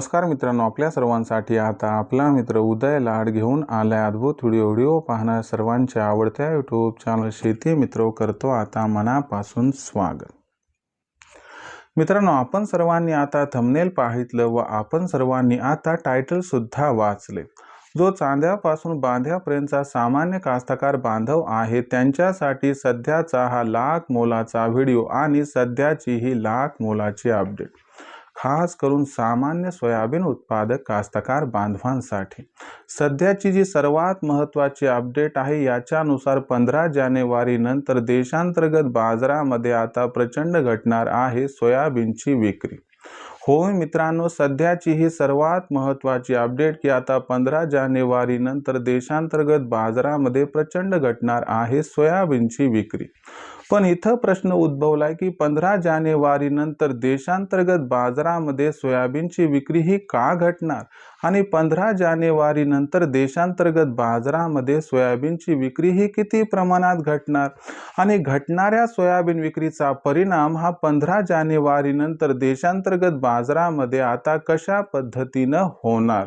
नमस्कार मित्रांनो, आपल्या सर्वांसाठी आता आपला मित्र उदय लाड घेऊन आलाय अद्भुत व्हिडिओ पाहणाऱ्या सर्वांच्या आवडत्या यूट्यूब चॅनल शेती मित्र करतो आता मनापासून स्वागत। मित्रांनो, आपण सर्वांनी आता थंबनेल पाहितलं व आपण सर्वांनी आता टायटल सुद्धा वाचले। जो चांद्यापासून बांध्यापर्यंतचा सामान्य कास्तकार बांधव आहे त्यांच्यासाठी सध्याचा हा लाख मोलाचा व्हिडिओ आणि सध्याची ही लाख मोलाची अपडेट खास करून सामान्य सोयाबीन उत्पादक कास्तकार बांधवांसाठी सध्याची जी सर्वात महत्त्वाची अपडेट आहे, याच्यानुसार 15 जानेवारी नंतर देशांतर्गत बाजारामध्ये आता प्रचंड घटणार आहे सोयाबीनची विक्री। होय मित्रांनो, सध्याची ही सर्वात महत्त्वाची अपडेट की आता 15 जानेवारी नंतर देशांतर्गत बाजारामध्ये प्रचंड घटणार आहे सोयाबीनची विक्री। पण इथं प्रश्न उद्भवलाय की 15 जानेवारी नंतर देशांतर्गत बाजारामध्ये सोयाबीनची विक्री ही का घटणार आणि 15 जानेवारी नंतर देशांतर्गत बाजारामध्ये सोयाबीनची विक्री ही किती प्रमाणात घटणार आणि घटणाऱ्या सोयाबीन विक्रीचा परिणाम हा 15 जानेवारी नंतर देशांतर्गत बाजारामध्ये आता कशा पद्धतीनं होणार।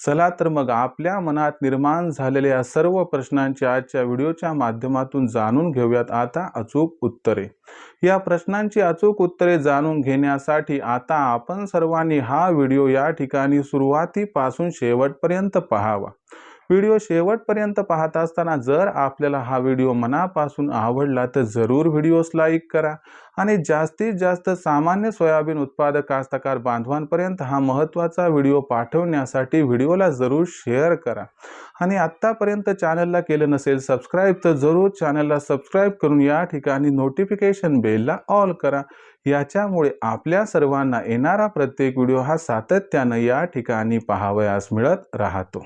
चला तर मग आपल्या मनात निर्माण झालेल्या सर्व प्रश्नांची आजच्या व्हिडिओच्या माध्यमातून जाणून घेऊयात आता अचूक उत्तरे। या प्रश्नांची अचूक उत्तरे जाणून घेण्यासाठी आता आपण सर्वांनी हा व्हिडिओ या ठिकाणी सुरुवातीपासून शेवटपर्यंत पाहावा। व्हिडिओ शेवटपर्यंत पाहत असताना जर आपल्याला हा व्हिडिओ मनापासून आवडला तर जरूर व्हिडिओस लाईक करा आणि जास्तीत जास्त सामान्य सोयाबीन उत्पादक कास्तकार बांधवांपर्यंत हा महत्त्वाचा व्हिडिओ पाठवण्यासाठी व्हिडिओला जरूर शेअर करा आणि आत्तापर्यंत चॅनलला केलं नसेल सबस्क्राईब तर जरूर चॅनलला सबस्क्राईब करून या ठिकाणी नोटिफिकेशन बेलला ऑल करा। याच्यामुळे आपल्या सर्वांना येणारा प्रत्येक व्हिडिओ हा सातत्यानं या ठिकाणी पाहावयास मिळत राहतो।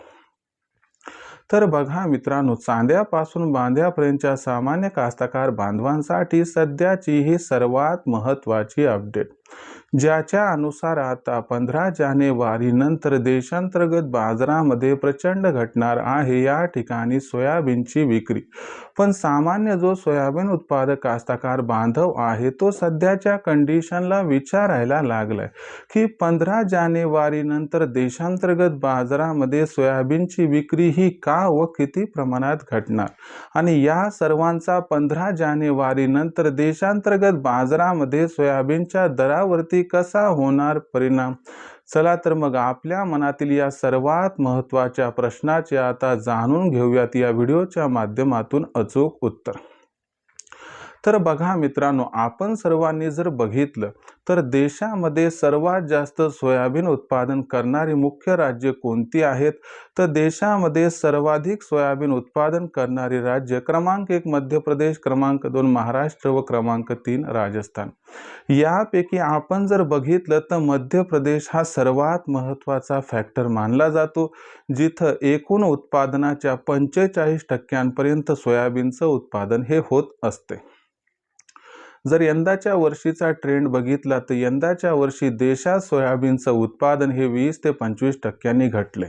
तर बघा मित्रांनो, चांद्यापासून बांध्यापर्यंतच्या सामान्य कास्तकार बांधवांसाठी सध्याची ही सर्वात महत्त्वाची अपडेट, ज्याच्या अनुसार आता 15 जानेवारी नंतर देशांतर्गत बाजारामध्ये प्रचंड घटणार आहे या ठिकाणी सोयाबीनची विक्री। पण सामान्य जो सोयाबीन उत्पादक कास्तकार बांधव आहे तो सध्याच्या कंडिशनला विचारायला लागलाय की 15 जानेवारी नंतर देशांतर्गत बाजारामध्ये सोयाबीनची विक्री ही का व किती प्रमाणात घटणार आणि या सर्वांचा 15 जानेवारी नंतर देशांतर्गत बाजारामध्ये सोयाबीनच्या दरावरती कसा होणार परिणाम। चला तर मग आपल्या मनातील या सर्वात महत्त्वाच्या प्रश्नाचे आता जाणून घेऊयात या व्हिडिओच्या माध्यमातून अचूक उत्तर। तर बघा मित्रांनो, आपण सर्वांनी जर बघितलं तर देशामध्ये सर्वात जास्त सोयाबीन उत्पादन करणारी मुख्य राज्ये कोणती आहेत, तर देशामध्ये सर्वाधिक सोयाबीन उत्पादन करणारी राज्य क्रमांक 1 मध्य प्रदेश, क्रमांक 2 महाराष्ट्र व क्रमांक 3 राजस्थान। यापैकी आपण जर बघितलं तर मध्य प्रदेश हा सर्वात महत्त्वाचा फॅक्टर मानला जातो, जिथं एकूण उत्पादनाच्या 45% सोयाबीनचं उत्पादन हे होत असते। जर यंदाच्या वर्षीचा ट्रेंड बघितला तर यंदाच्या वर्षी देशात सोयाबीनचं उत्पादन हे 20 ते 25% घटले।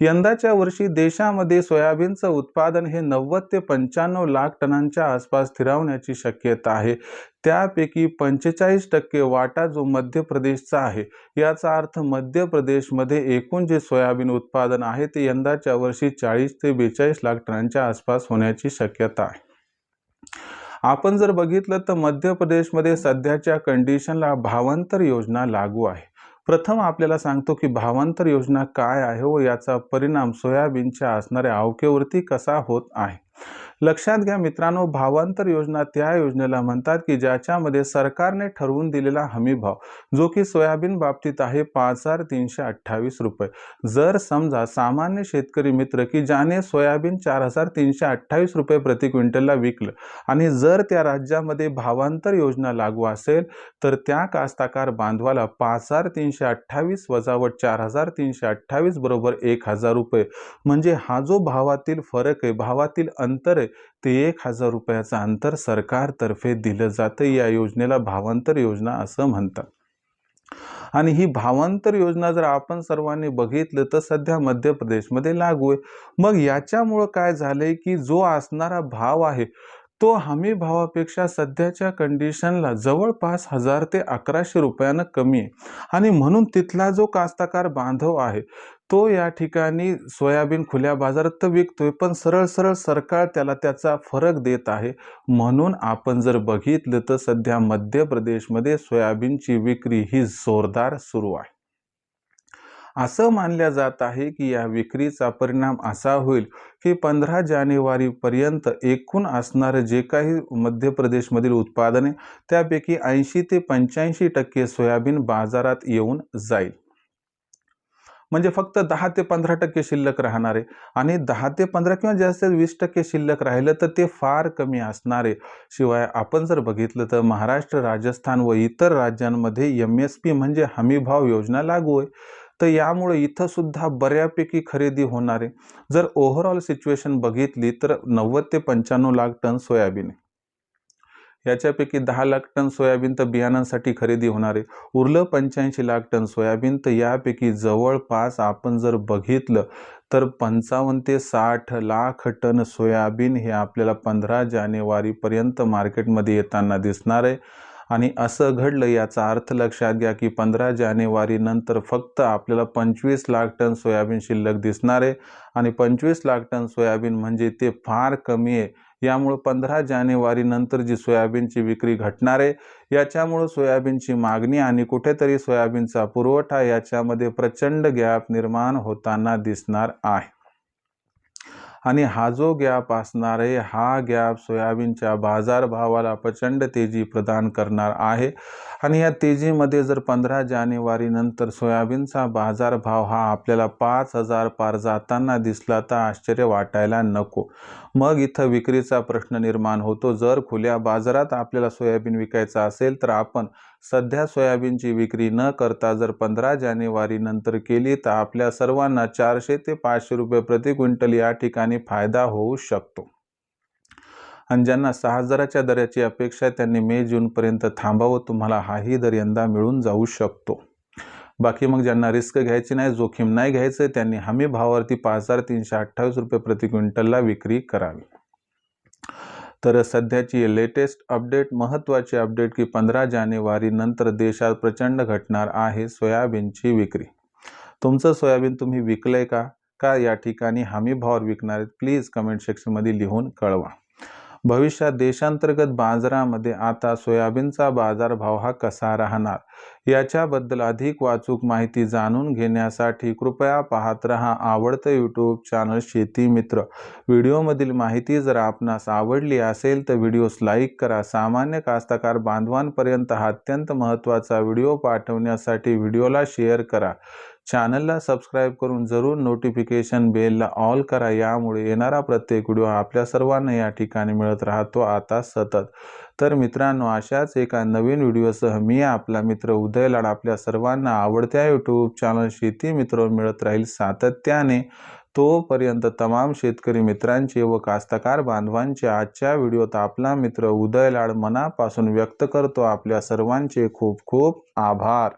यंदाच्या वर्षी देशामध्ये सोयाबीनचं उत्पादन हे 90 ते 95 लाख टनांच्या आसपास स्थिरावण्याची शक्यता आहे। त्यापैकी 45% वाटा जो मध्य प्रदेशचा आहे, याचा अर्थ मध्य प्रदेशमध्ये एकूण जे सोयाबीन उत्पादन आहे ते यंदाच्या वर्षी 40 ते 42 लाख टनांच्या आसपास होण्याची शक्यता आहे। आपण जर बघितलं तर मध्य प्रदेशमध्ये सध्याच्या कंडिशनला भावांतर योजना लागू आहे। प्रथम आपल्याला सांगतो की भावांतर योजना काय आहे व याचा परिणाम सोयाबीनच्या असणाऱ्या आवकेवरती कसा होत आहे। लक्षात घ्या मित्रांनो, भावांतर योजना त्या योजनेला म्हणतात की ज्याच्यामध्ये सरकारने ठरवून दिलेला हमी भाव जो की सोयाबीन बाबतीत आहे 5328 रुपये। जर समजा सामान्य शेतकरी मित्र की ज्याने सोयाबीन 4328 रुपये प्रति क्विंटलला विकलं आणि जर त्या राज्यामध्ये भावांतर योजना लागू असेल तर त्या कास्तकार बांधवाला 5328 वजावट 4328 बरोबर 1000 रुपये, म्हणजे हा जो भावातील फरक आहे, भावातील अंतर आहे ते 1000 रुपयाचं अंतर सरकारतर्फे दिलं जातं। या योजनेला भावांतर योजना असं म्हणतात। आणि ही भावांतर योजना जर आपण सर्वांनी बघितलं तर सध्या मध्य प्रदेशमध्ये लागू आहे। मग याच्यामुळे काय झालंय की जो असणारा भाव आहे तो हमी भावापेक्षा सध्याच्या कंडिशनला जवळपास 1000 ते 1100 रुपयानं कमी आहे आणि म्हणून तिथला जो कास्तकार बांधव आहे तो या ठिकाणी सोयाबीन खुल्या बाजारात तर विकतोय, पण सरळ सरळ सरकार त्याला त्याचा फरक देत आहे. म्हणून आपण जर बघितलं तर सध्या मध्य प्रदेशमध्ये सोयाबीनची विक्री ही जोरदार सुरू आहे. असं मानलं जात आहे की या विक्रीचा परिणाम असा होईल की 15 जानेवारीपर्यंत एकूण असणारं जे काही मध्य प्रदेशमधील उत्पादने त्यापैकी 80 ते 85% सोयाबीन बाजारात येऊन जाईल. म्हणजे फक्त 10 ते 15% शिल्लक राहणार आहे आणि 10 ते 15 किंवा जास्त 20% शिल्लक राहिलं तर ते फार कमी असणार आहे. शिवाय आपण जर बघितलं तर महाराष्ट्र, राजस्थान व इतर राज्यांमध्ये MSP म्हणजे हमीभाव योजना लागू आहे. तर यामुळे इथं सुद्धा बऱ्यापैकी खरेदी होणार आहे. जर ओव्हरऑल सिच्युएशन बघितली तर 90 ते 95 लाख टन सोयाबीन आहे. याच्यापैकी 10 लाख टन सोयाबीन तर बियाणांसाठी खरेदी होणार आहे. उरलं 85 लाख टन सोयाबीन. तर यापैकी जवळपास आपण जर बघितलं तर 55 ते 60 लाख टन सोयाबीन हे आपल्याला 15 जानेवारीपर्यंत मार्केटमध्ये येताना दिसणार आहे. आणि असं घडलं याचा अर्थ लक्षात घ्या की 15 जानेवारीनंतर फक्त आपल्याला 25 लाख टन सोयाबीन शिल्लक दिसणार आहे आणि 25 लाख टन सोयाबीन म्हणजे ते फार कमी आहे. यामुळे 15 जानेवारीनंतर जी सोयाबीनची विक्री घटणार आहे याच्यामुळे सोयाबीनची मागणी आणि कुठेतरी सोयाबीनचा पुरवठा याच्यामध्ये प्रचंड गॅप निर्माण होताना दिसणार आहे. आणि हा जो गॅप असणार आहे हा गॅप सोयाबीनच्या बाजारभावाला प्रचंड तेजी प्रदान करणार आहे. आणि या तेजीमध्ये जर 15 जानेवारीनंतर सोयाबीनचा बाजारभाव हा आपल्याला 5000 पार जाताना दिसला तर आश्चर्य वाटायला नको. मग इथं विक्रीचा प्रश्न निर्माण होतो. जर खुल्या बाजारात आपल्याला सोयाबीन विकायचं असेल तर आपण सध्या सोयाबीनची विक्री न करता जर 15 जानेवारीनंतर केली तर आपल्या सर्वांना 400 ते 500 रुपये प्रति क्विंटल या ठिकाणी फायदा होऊ शकतो. आणि ज्यांना 6000च्या दराची अपेक्षा आहे त्यांनी मे जूनपर्यंत थांबावं. तुम्हाला हाही दर यंदा मिळून जाऊ शकतो. बाकी मग ज्यांना रिस्क घ्यायची नाही, जोखीम नाही घ्यायचं, त्यांनी हमी भावावरती 5328 रुपये प्रति क्विंटलला विक्री करावी. तर सध्याची लेटेस्ट अपडेट, महत्त्वाची अपडेट की 15 जानेवारीनंतर देशात प्रचंड घटणार आहे सोयाबीनची विक्री. तुमचं सोयाबीन तुम्ही विकलंय का? का या ठिकाणी हमी भावावर विकणार आहेत? प्लीज कमेंट सेक्शनमध्ये लिहून कळवा. भविष्यात देशांतर्गत बाजारामध्ये आता सोयाबीनचा बाजारभाव हा कसा राहणार याच्याबद्दल अधिक वाचूक माहिती जाणून घेण्यासाठी कृपया पाहत रहा आवडतं यूट्यूब चॅनल शेती मित्र. व्हिडिओमधील माहिती जर आपणास आवडली असेल तर व्हिडिओस लाईक करा. सामान्य कास्तकार बांधवांपर्यंत हा अत्यंत महत्त्वाचा व्हिडिओ पाठवण्यासाठी व्हिडिओला शेअर करा. चॅनलला सबस्क्राईब करून जरूर नोटिफिकेशन बेलला ऑल करा. यामुळे येणारा प्रत्येक व्हिडिओ आपल्या सर्वांना या ठिकाणी मिळत राहतो आता सतत. तर मित्रांनो, अशाच एका नवीन व्हिडिओसह मी आपला मित्र उदय लाड आपल्या सर्वांना आवडत्या यूट्यूब चॅनल शेती मित्र मिळत राहील सातत्याने. तोपर्यंत तमाम शेतकरी मित्रांचे व कास्तकार बांधवांचे आजच्या व्हिडिओत आपला मित्र उदय लाड मनापासून व्यक्त करतो आपल्या सर्वांचे खूप खूप आभार.